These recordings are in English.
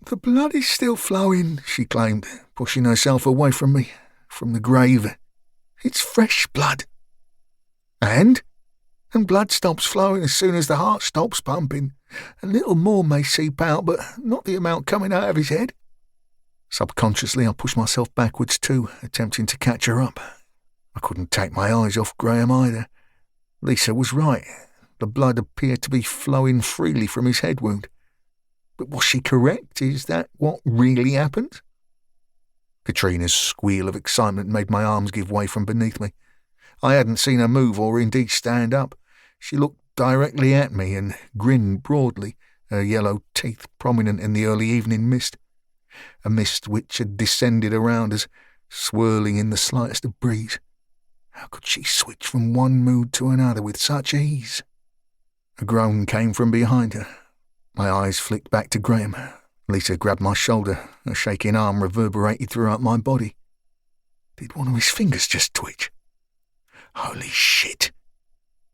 The blood is still flowing, she claimed, pushing herself away from me, from the grave. It's fresh blood. And blood stops flowing as soon as the heart stops pumping. A little more may seep out, but not the amount coming out of his head. Subconsciously, I pushed myself backwards too, attempting to catch her up. I couldn't take my eyes off Graham either. Lisa was right. The blood appeared to be flowing freely from his head wound. But was she correct? Is that what really happened? Katrina's squeal of excitement made my arms give way from beneath me. I hadn't seen her move or indeed stand up. She looked directly at me and grinned broadly, her yellow teeth prominent in the early evening mist, a mist which had descended around us, swirling in the slightest of breeze. How could she switch from one mood to another with such ease? A groan came from behind her. My eyes flicked back to Graham. Lisa grabbed my shoulder. A shaking arm reverberated throughout my body. Did one of his fingers just twitch? Holy shit!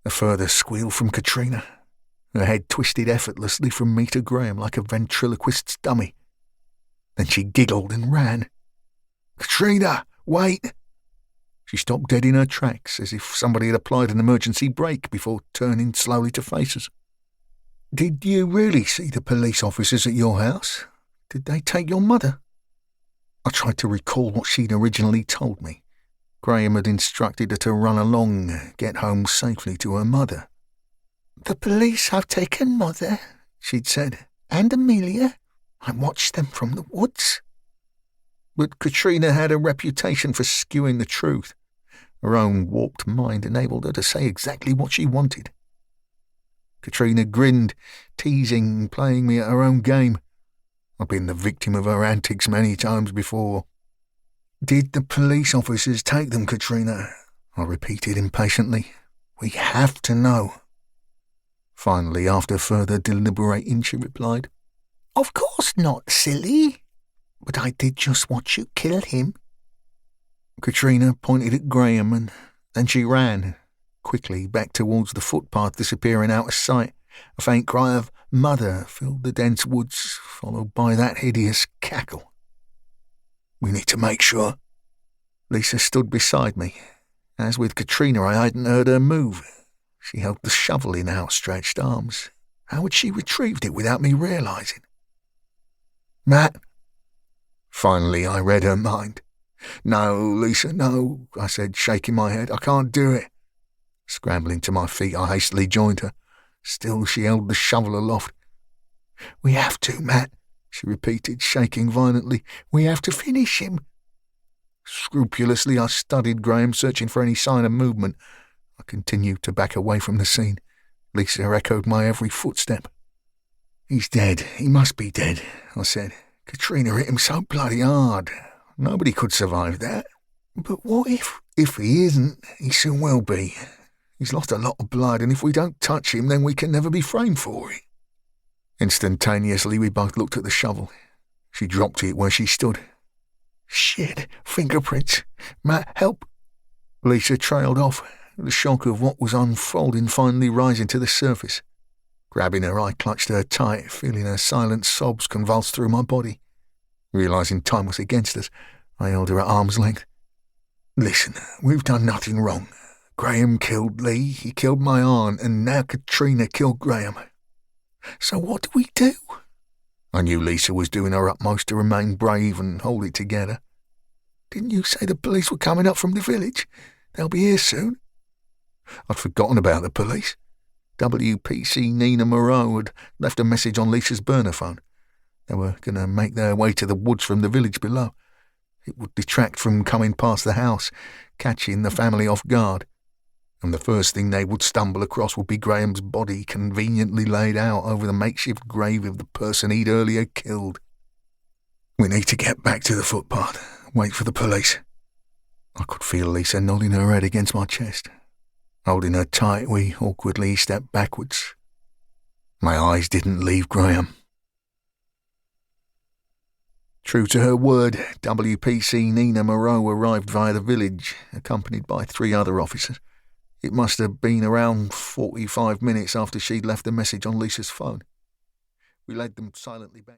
A further squeal from Katrina. Her head twisted effortlessly from me to Graham like a ventriloquist's dummy. Then she giggled and ran. "Katrina, wait!" She stopped dead in her tracks, as if somebody had applied an emergency brake before turning slowly to face us. "Did you really see the police officers at your house? Did they take your mother?" I tried to recall what she'd originally told me. Graham had instructed her to run along, get home safely to her mother. "The police have taken Mother," she'd said, "and Amelia. I watched them from the woods." But Katrina had a reputation for skewing the truth. Her own warped mind enabled her to say exactly what she wanted. Katrina grinned, teasing, playing me at her own game. I'd been the victim of her antics many times before. "Did the police officers take them, Katrina?" I repeated impatiently. "We have to know." Finally, after further deliberating, she replied, "Of course not, silly. But I did just watch you kill him." Katrina pointed at Graham, and then she ran, quickly back towards the footpath, disappearing out of sight. A faint cry of "Mother" filled the dense woods, followed by that hideous cackle. "We need to make sure." Lisa stood beside me. As with Katrina, I hadn't heard her move. She held the shovel in outstretched arms. How had she retrieved it without me realising? "Matt." Finally, I read her mind. "No, Lisa, no," I said, shaking my head. "I can't do it." Scrambling to my feet, I hastily joined her. Still, she held the shovel aloft. "We have to, Matt," she repeated, shaking violently. "We have to finish him." Scrupulously, I studied Graham, searching for any sign of movement. I continued to back away from the scene. Lisa echoed my every footstep. "He's dead. He must be dead," I said. "Katrina hit him so bloody hard. Nobody could survive that." "But what if he isn't? He soon will be. He's lost a lot of blood, and if we don't touch him, then we can never be framed for it." Instantaneously, we both looked at the shovel. She dropped it where she stood. "Shit, fingerprints. Matt, help." Lisa trailed off, the shock of what was unfolding finally rising to the surface. Grabbing her, I clutched her tight, feeling her silent sobs convulse through my body. Realising time was against us, I held her at arm's length. "Listen, we've done nothing wrong. Graham killed Lee, he killed my aunt, and now Katrina killed Graham. So what do we do?" I knew Lisa was doing her utmost to remain brave and hold it together. "Didn't you say the police were coming up from the village? They'll be here soon." I'd forgotten about the police. WPC Nina Moreau had left a message on Lisa's burner phone. They were going to make their way to the woods from the village below. It would detract from coming past the house, catching the family off guard. And the first thing they would stumble across would be Graham's body conveniently laid out over the makeshift grave of the person he'd earlier killed. "We need to get back to the footpath, wait for the police." I could feel Lisa nodding her head against my chest. Holding her tight, we awkwardly stepped backwards. My eyes didn't leave Graham. True to her word, WPC Nina Moreau arrived via the village, accompanied by 3 other officers. It must have been around 45 minutes after she'd left the message on Lisa's phone. We led them silently back.